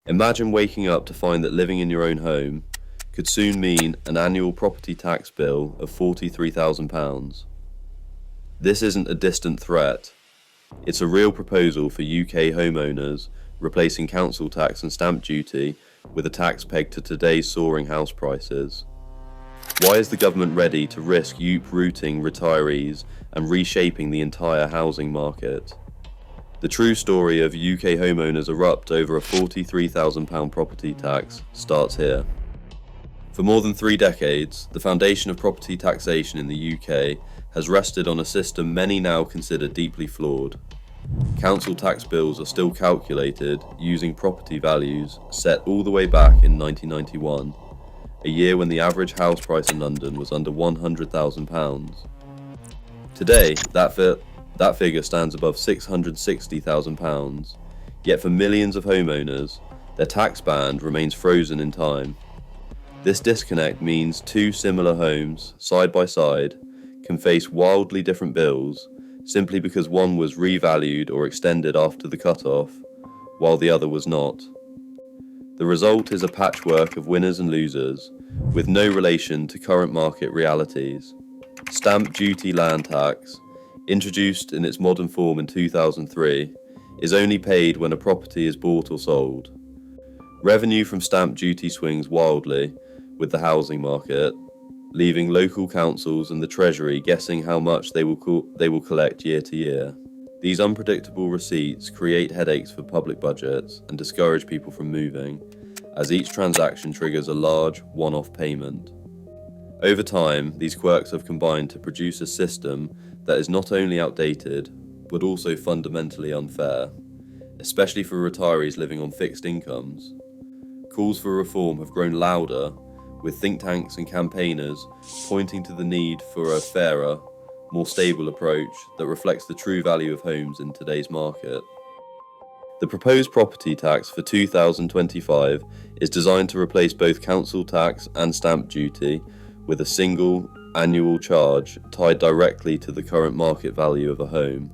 Imagine waking up to find that living in your own home could soon mean an annual property tax bill of £43,000. This isn't a distant threat, it's a real proposal for UK homeowners, replacing council tax and stamp duty with a tax pegged to today's soaring house prices. Why is the government ready to risk uprooting retirees and reshaping the entire housing market? The true story of UK homeowners erupt over a £43,000 property tax starts here. For more than 3 decades, the foundation of property taxation in the UK has rested on a system many now consider deeply flawed. Council tax bills are still calculated using property values set all the way back in 1991, a year when the average house price in London was under £100,000. Today, that figure stands above £660,000, yet for millions of homeowners, their tax band remains frozen in time. This disconnect means 2 similar homes, side by side, can face wildly different bills simply because one was revalued or extended after the cut-off, while the other was not. The result is a patchwork of winners and losers, with no relation to current market realities. Stamp duty land tax, introduced in its modern form in 2003, is only paid when a property is bought or sold. Revenue from stamp duty swings wildly with the housing market, leaving local councils and the Treasury guessing how much they will collect year to year. These unpredictable receipts create headaches for public budgets and discourage people from moving, as each transaction triggers a large, one-off payment. Over time, these quirks have combined to produce a system that is not only outdated, but also fundamentally unfair, especially for retirees living on fixed incomes. Calls for reform have grown louder, with think tanks and campaigners pointing to the need for a fairer, more stable approach that reflects the true value of homes in today's market. The proposed property tax for 2025 is designed to replace both council tax and stamp duty with a single annual charge tied directly to the current market value of a home.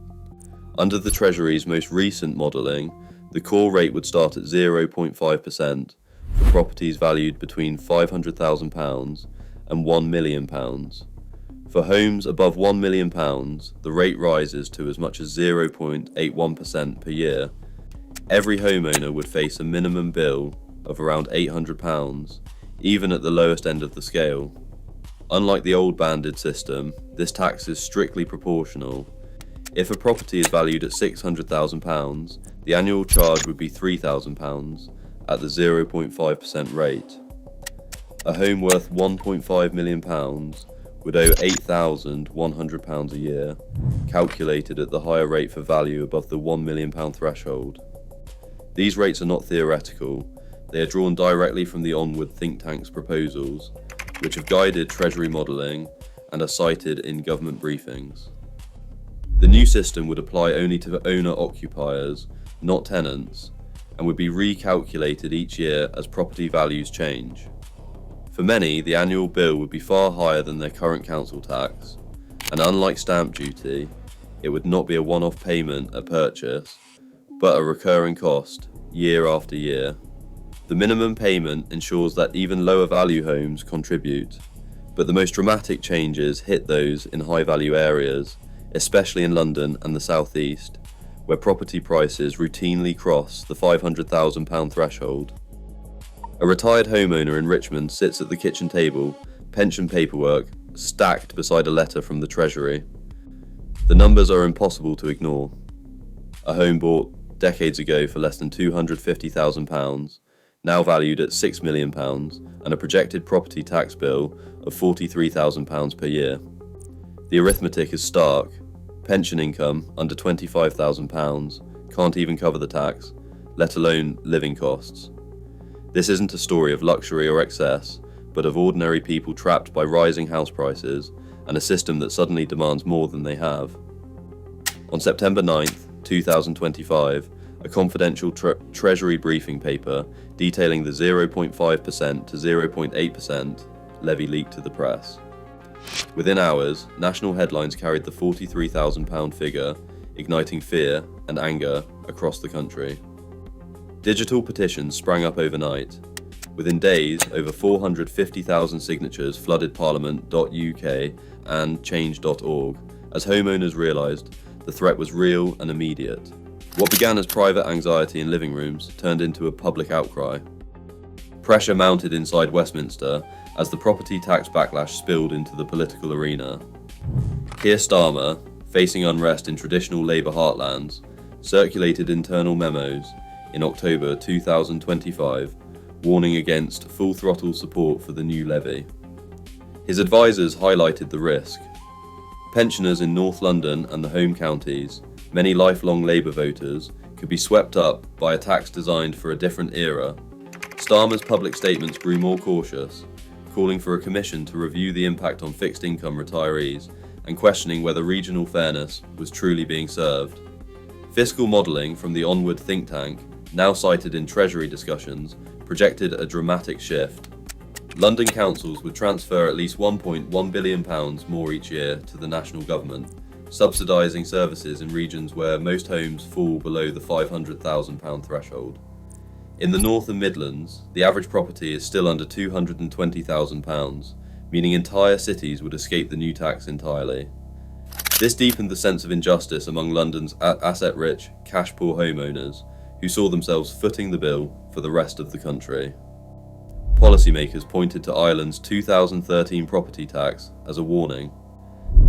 Under the Treasury's most recent modelling, the core rate would start at 0.5% for properties valued between £500,000 and £1 million. For homes above £1 million, the rate rises to as much as 0.81% per year. Every homeowner would face a minimum bill of around £800, even at the lowest end of the scale. Unlike the old banded system, this tax is strictly proportional. If a property is valued at £600,000, the annual charge would be £3,000 at the 0.5% rate. A home worth £1.5 million would owe £8,100 a year, calculated at the higher rate for value above the £1 million threshold. These rates are not theoretical, they are drawn directly from the Onward think tank's proposals, which have guided Treasury modelling and are cited in government briefings. The new system would apply only to owner-occupiers, not tenants, and would be recalculated each year as property values change. For many, the annual bill would be far higher than their current council tax, and unlike stamp duty, it would not be a one-off payment at purchase, but a recurring cost, year after year. The minimum payment ensures that even lower value homes contribute, but the most dramatic changes hit those in high value areas, especially in London and the South East, where property prices routinely cross the £500,000 threshold. A retired homeowner in Richmond sits at the kitchen table, pension paperwork stacked beside a letter from the Treasury. The numbers are impossible to ignore. A home bought decades ago for less than £250,000, now valued at £6 million, and a projected property tax bill of £43,000 per year. The arithmetic is stark. Pension income under £25,000 can't even cover the tax, let alone living costs. This isn't a story of luxury or excess, but of ordinary people trapped by rising house prices and a system that suddenly demands more than they have. On September 9th, 2025, a confidential Treasury briefing paper detailing the 0.5% to 0.8% levy leaked to the press. Within hours, national headlines carried the £43,000 figure, igniting fear and anger across the country. Digital petitions sprang up overnight. Within days, over 450,000 signatures flooded parliament.uk and change.org as homeowners realised the threat was real and immediate. What began as private anxiety in living rooms turned into a public outcry. Pressure mounted inside Westminster as the property tax backlash spilled into the political arena. Keir Starmer, facing unrest in traditional Labour heartlands, circulated internal memos in October 2025 warning against full-throttle support for the new levy. His advisers highlighted the risk. Pensioners in North London and the home counties, many lifelong Labour voters, could be swept up by a tax designed for a different era. Starmer's public statements grew more cautious, calling for a commission to review the impact on fixed-income retirees and questioning whether regional fairness was truly being served. Fiscal modelling from the Onward think tank, now cited in Treasury discussions, projected a dramatic shift. London councils would transfer at least £1.1 billion more each year to the national government, subsidising services in regions where most homes fall below the £500,000 threshold. In the North and Midlands, the average property is still under £220,000, meaning entire cities would escape the new tax entirely. This deepened the sense of injustice among London's asset-rich, cash-poor homeowners, who saw themselves footing the bill for the rest of the country. Policymakers pointed to Ireland's 2013 property tax as a warning.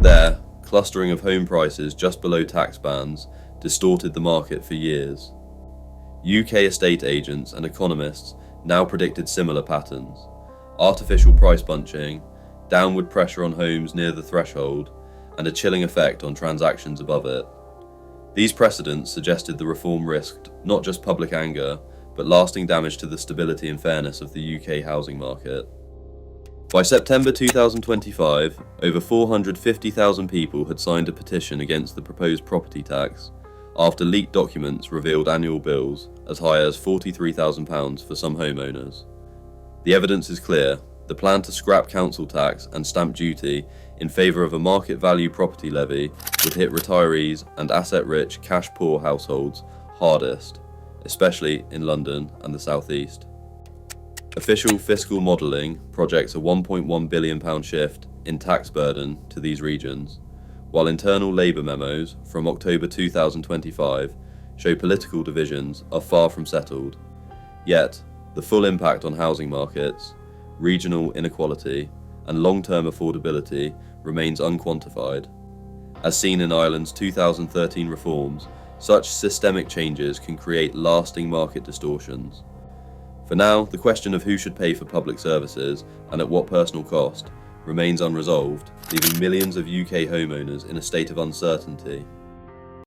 Their clustering of home prices just below tax bands distorted the market for years. UK estate agents and economists now predicted similar patterns: artificial price bunching, downward pressure on homes near the threshold, and a chilling effect on transactions above it. These precedents suggested the reform risked not just public anger, but lasting damage to the stability and fairness of the UK housing market. By September 2025, over 450,000 people had signed a petition against the proposed property tax, after leaked documents revealed annual bills as high as £43,000 for some homeowners. The evidence is clear: the plan to scrap council tax and stamp duty in favour of a market value property levy would hit retirees and asset-rich, cash-poor households hardest, especially in London and the South East. Official fiscal modelling projects a £1.1 billion shift in tax burden to these regions, while internal Labour memos from October 2025 show political divisions are far from settled. Yet, the full impact on housing markets, regional inequality, and long-term affordability remains unquantified. As seen in Ireland's 2013 reforms, such systemic changes can create lasting market distortions. For now, the question of who should pay for public services and at what personal cost remains unresolved, leaving millions of UK homeowners in a state of uncertainty.